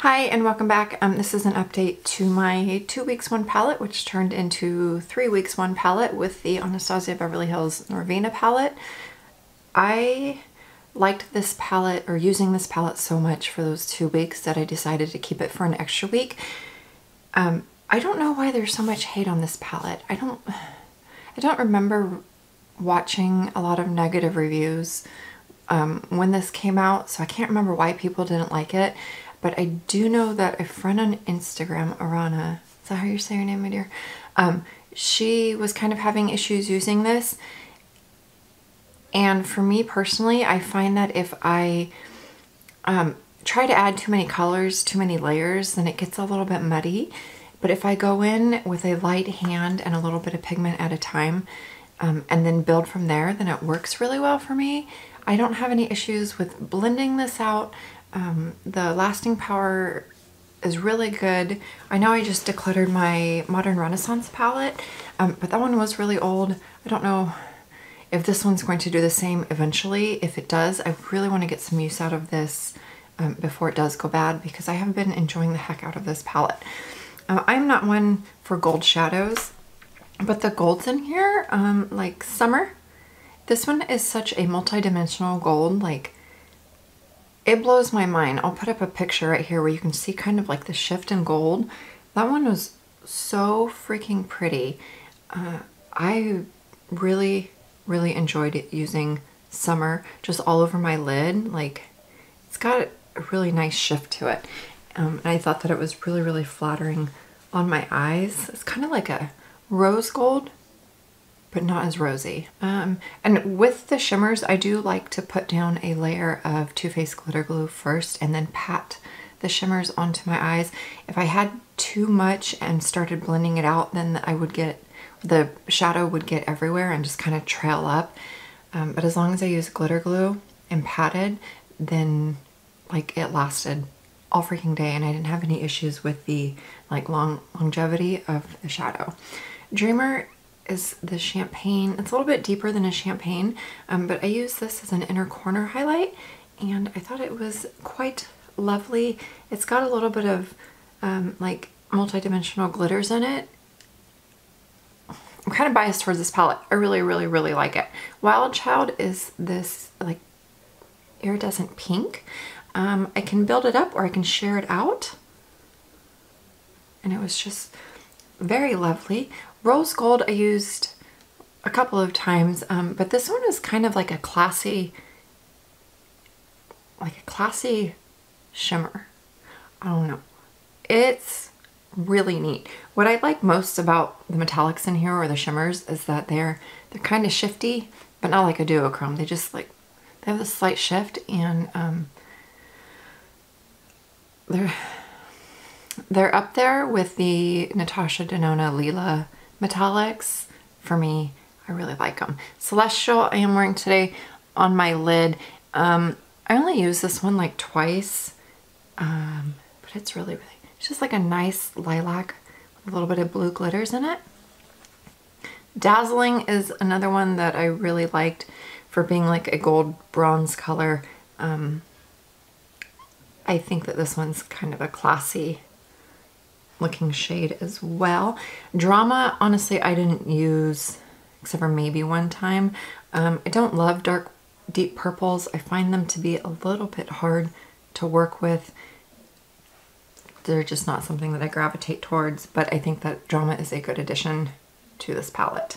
Hi and welcome back. This is an update to my 2 weeks 1 palette, which turned into 3 weeks 1 palette with the Anastasia Beverly Hills Norvina palette. I liked this palette, or using this palette, so much for those 2 weeks that I decided to keep it for an extra week. I don't know why there's so much hate on this palette. I don't remember watching a lot of negative reviews when this came out, so I can't remember why people didn't like it. But I do know that a friend on Instagram, Arana, is that how you say your name, my dear? She was kind of having issues using this. And for me personally, I find that if I try to add too many colors, too many layers, then it gets a little bit muddy. But if I go in with a light hand and a little bit of pigment at a time, and then build from there, then it works really well for me. I don't have any issues with blending this out. The lasting power is really good. I know I just decluttered my Modern Renaissance palette, but that one was really old. I don't know if this one's going to do the same eventually. If it does, I really want to get some use out of this before it does go bad, because I have been enjoying the heck out of this palette. I'm not one for gold shadows, but the golds in here, like Summer, this one is such a multi-dimensional gold, like it blows my mind. I'll put up a picture right here where you can see kind of like the shift in gold. That one was so freaking pretty. I really enjoyed using Summer just all over my lid. Like, it's got a really nice shift to it. And I thought that it was really flattering on my eyes. It's kind of like a rose gold, but not as rosy. And with the shimmers, I do like to put down a layer of Too Faced glitter glue first and then pat the shimmers onto my eyes. If I had too much and started blending it out, then the shadow would get everywhere and just kind of trail up. But as long as I use glitter glue and patted, then like it lasted all freaking day, and I didn't have any issues with the like longevity of the shadow. Dreamer is the champagne. It's a little bit deeper than a champagne, but I use this as an inner corner highlight, and I thought it was quite lovely. It's got a little bit of like multi-dimensional glitters in it. I'm kind of biased towards this palette. I really like it. Wild Child is this like iridescent pink. I can build it up or I can share it out, and it was just very lovely. Rose Gold I used a couple of times, but this one is kind of like a classy shimmer. I don't know. It's really neat. What I like most about the metallics in here, or the shimmers, is that they're kind of shifty, but not like a duochrome. They just like, they have this slight shift, and they're up there with the Natasha Denona Lila metallics. For me, I really like them. Celestial I am wearing today on my lid. I only use this one like twice, but it's really it's just like a nice lilac with a little bit of blue glitters in it. Dazzling is another one that I really liked for being like a gold bronze color. I think that this one's kind of a classy looking shade as well. Drama, honestly, I didn't use except for maybe one time. I don't love dark, deep purples. I find them to be a little bit hard to work with. They're just not something that I gravitate towards, but I think that Drama is a good addition to this palette.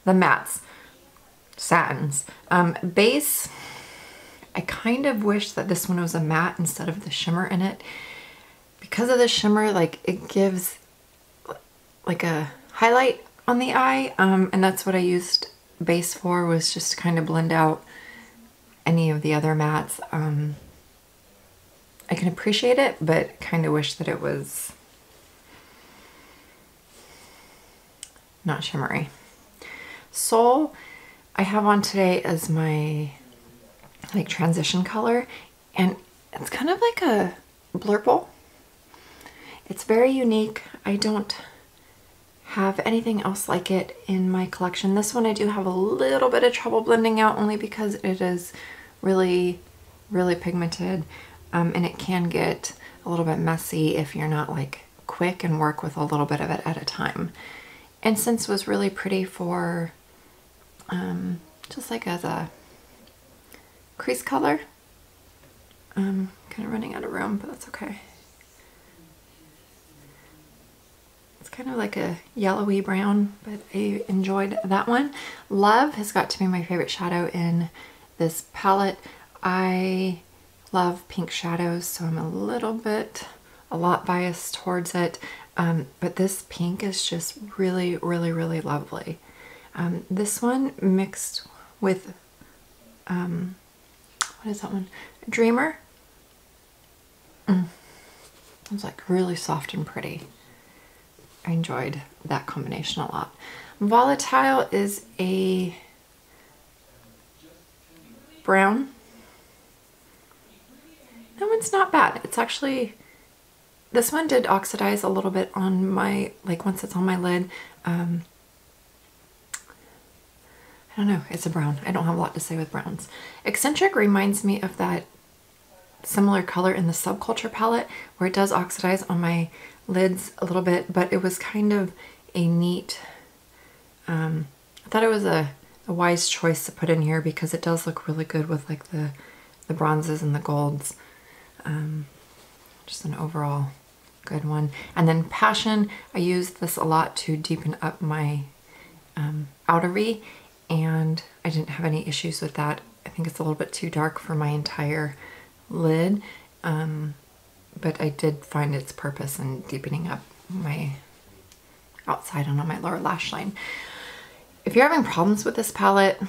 The mattes, satins. Base, I kind of wish that this one was a matte instead of the shimmer in it. Because of the shimmer, like it gives like a highlight on the eye, and that's what I used base for, was just to kind of blend out any of the other mattes. I can appreciate it, but kind of wish that it was not shimmery. Soul I have on today as my like transition color, and it's kind of like a blurple. It's very unique. I don't have anything else like it in my collection. This one I do have a little bit of trouble blending out, only because it is really pigmented, and it can get a little bit messy if you're not like quick and work with a little bit of it at a time. Incense was really pretty for just like as a crease color. Kind of running out of room, but that's okay. It's kind of like a yellowy brown, but I enjoyed that one. Love has got to be my favorite shadow in this palette. I love pink shadows, so I'm a lot biased towards it. But this pink is just really, really, really lovely. This one mixed with, what is that one? Dreamer. It's like really soft and pretty. I enjoyed that combination a lot. Volatile is a brown. That one's not bad. It's actually, this one did oxidize a little bit on my, like once it's on my lid. I don't know, it's a brown. I don't have a lot to say with browns. Eccentric reminds me of that similar color in the Subculture palette where it does oxidize on my lids a little bit, but it was kind of a neat, I thought it was a wise choice to put in here because it does look really good with like the bronzes and the golds. Just an overall good one. And then Passion, I used this a lot to deepen up my outer V, and I didn't have any issues with that. I think it's a little bit too dark for my entire lid, but I did find its purpose in deepening up my outside and on my lower lash line. If you're having problems with this palette,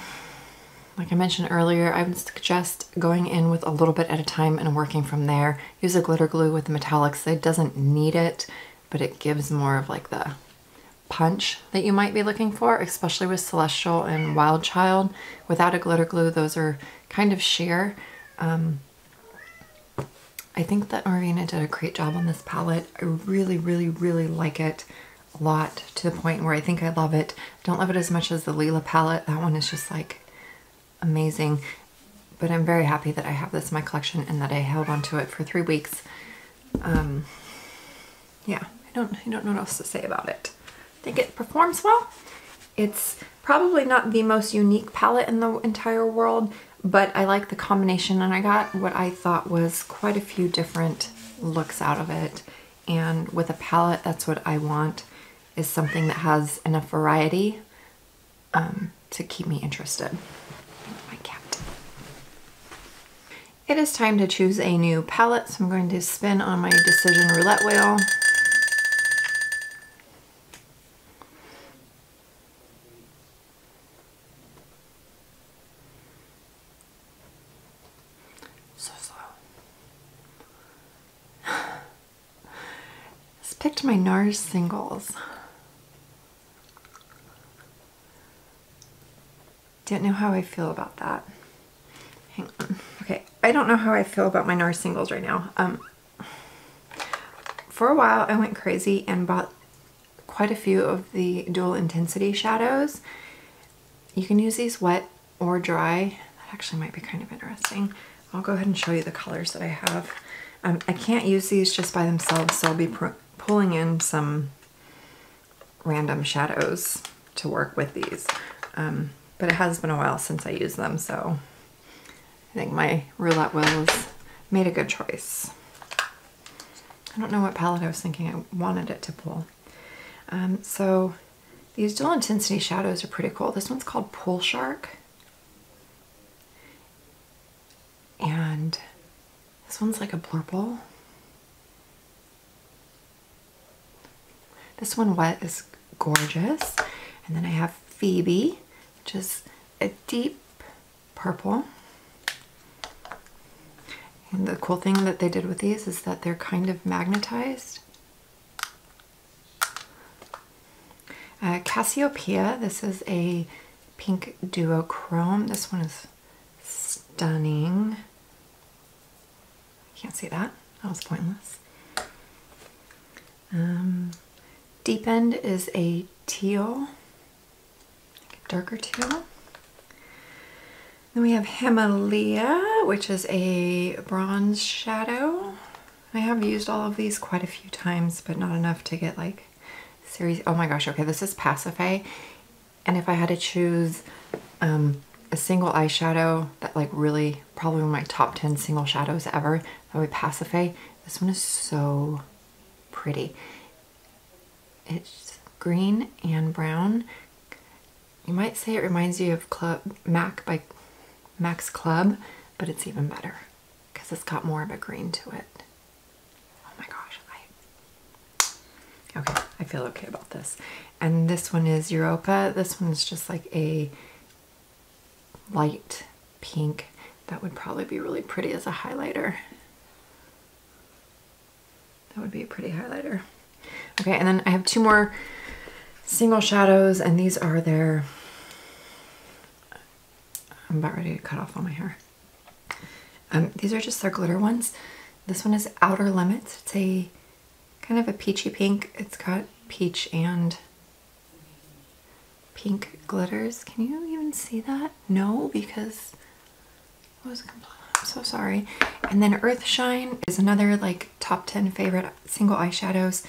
like I mentioned earlier, I would suggest going in with a little bit at a time and working from there. Use a glitter glue with the metallics. It doesn't need it, but it gives more of like the punch that you might be looking for, especially with Celestial and Wild Child. Without a glitter glue, those are kind of sheer. I think that Norvina did a great job on this palette. I really, really, really like it a lot, to the point where I think I love it. Don't love it as much as the Lila palette. That one is just like amazing. But I'm very happy that I have this in my collection and that I held on to it for 3 weeks. Yeah, I don't know what else to say about it. I think it performs well. It's probably not the most unique palette in the entire world, but I like the combination, and I got what I thought was quite a few different looks out of it. And with a palette, that's what I want, is something that has enough variety to keep me interested. My cat. It is time to choose a new palette, so I'm going to spin on my decision roulette wheel. Picked my NARS singles. Don't know how I feel about that. Hang on. Okay, I don't know how I feel about my NARS singles right now. For a while I went crazy and bought quite a few of the dual intensity shadows. You can use these wet or dry. That actually might be kind of interesting. I'll go ahead and show you the colors that I have. I can't use these just by themselves, so I'll be pulling in some random shadows to work with these. But it has been a while since I used them, so I think my roulette wheels made a good choice. I don't know what palette I was thinking I wanted it to pull. So these dual intensity shadows are pretty cool. This one's called Pool Shark. And this one's like a blurple. This one wet is gorgeous. And then I have Phoebe, which is a deep purple. And the cool thing that they did with these is that they're kind of magnetized. Cassiopeia, this is a pink duochrome. This one is stunning. Can't see that. That was pointless. Deep End is a teal, like a darker teal. Then we have Himalaya, which is a bronze shadow. I have used all of these quite a few times, but not enough to get like serious. Oh my gosh, okay, this is Pasiphae. And if I had to choose a single eyeshadow that like really, probably one of my top 10 single shadows ever, that would be Pasiphae. This one is so pretty. It's green and brown. You might say it reminds you of MAC by Max Club, but it's even better because it's got more of a green to it. Oh my gosh, okay, I feel okay about this. And this one is Europa. This one is just like a light pink. That would probably be really pretty as a highlighter. That would be a pretty highlighter. Okay, and then I have two more single shadows, and these are their, I'm about ready to cut off all my hair. These are just their glitter ones. This one is Outer Limits. It's a kind of a peachy pink. It's got peach and pink glitters. Can you even see that? No, because it was complete. I'm so sorry. And then Earthshine is another like top 10 favorite single eyeshadows.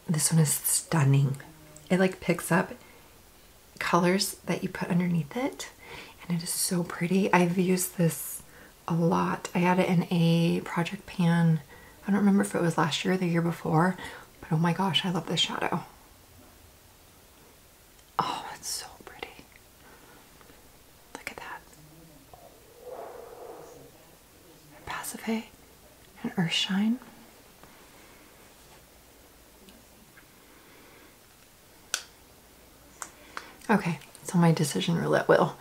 This one is stunning. It like picks up colors that you put underneath it, and it is so pretty. I've used this a lot. I had it in a project pan. I don't remember if it was last year or the year before, but oh my gosh, I love this shadow. Oh, it's so pretty. Look at that. Pasiphae and Earthshine. Okay, so my decision roulette wheel.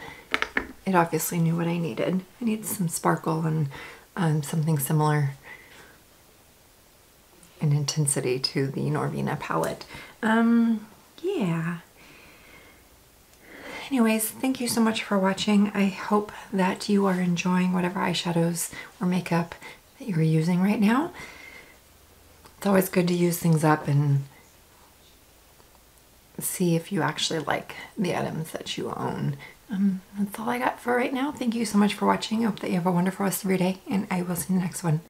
It obviously knew what I needed. I need some sparkle and something similar in intensity to the Norvina palette. Yeah. Anyways, thank you so much for watching. I hope that you are enjoying whatever eyeshadows or makeup that you're using right now. It's always good to use things up and see if you actually like the items that you own. That's all I got for right now. Thank you so much for watching. I hope that you have a wonderful rest of your day, and I will see you in the next one.